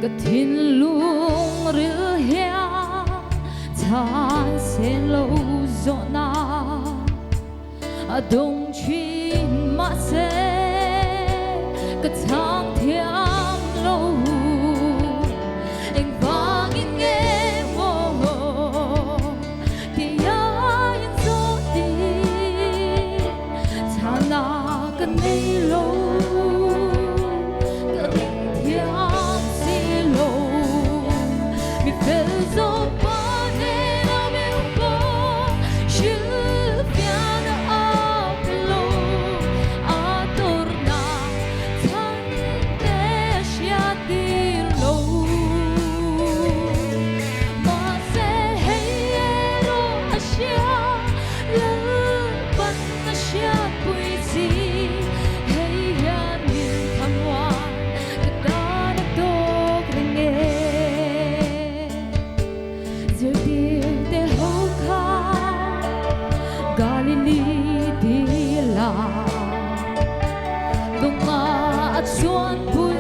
cái thiên luông rửa hea than sen lâu gió na đông chuyên mà sẽ cái tháng thiam lâu anh vang in nghe mồ thì ai in gió đi thà na cái này lâu cái tình thiam xí lâu mi phê gió ba nên ở bên bờ chữ phía na lâu a torna thăng để xia đi lâu mà sẽ hay lo a xia lỡ bận a xia quỳ gì hay ya min tham hoa cái đó nó tốt lên nghe giờ đi để hậu khá Galilee đi là đông ngã xuân bụi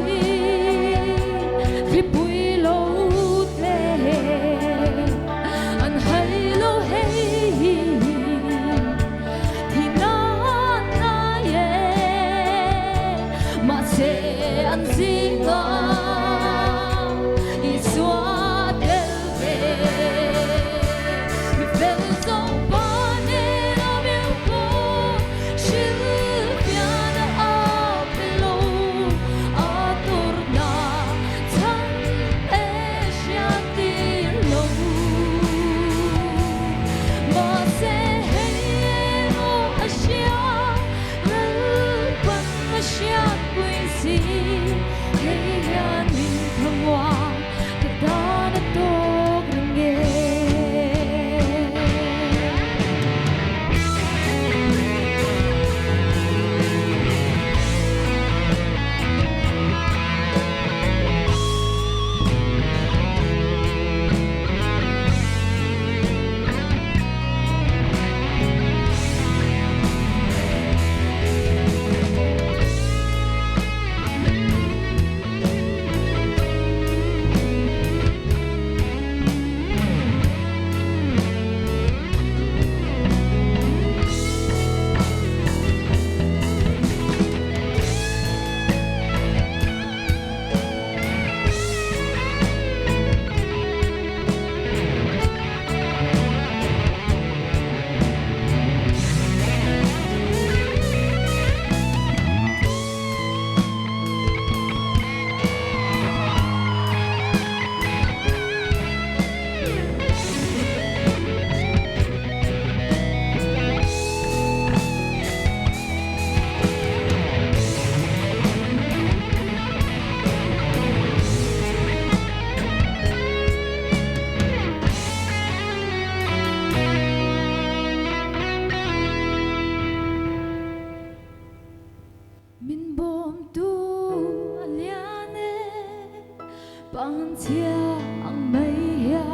vì bụi lâu thế anh hay lâu hay thì nó mà sẽ ăn gì ngờ đi xóa del về vì về dòng ba nên ở bên bờ chữ phía na lâu a torna thăng để xia đi lâu mà sẽ hay lo a xia lỡ bận a xia quỳ gì hay ya min tham hoa cái đó nó tốt lên nghe min bom tu aliane bằng thiang mây ya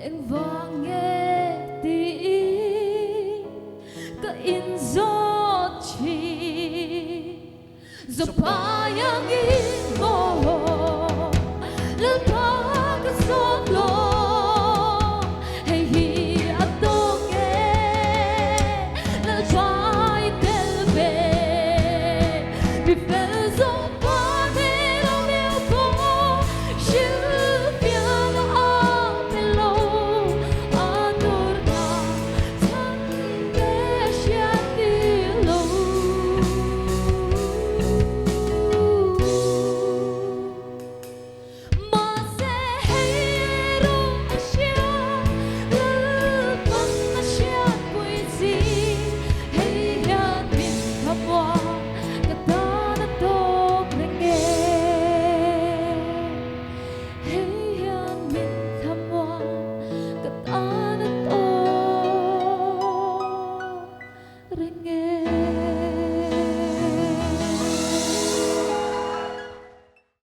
anh vang nghe tiếng cái in gió chi gió pa yang in mo lỡ pa cái gió lo hay hi a to nghe lỡ try del về vì phê gió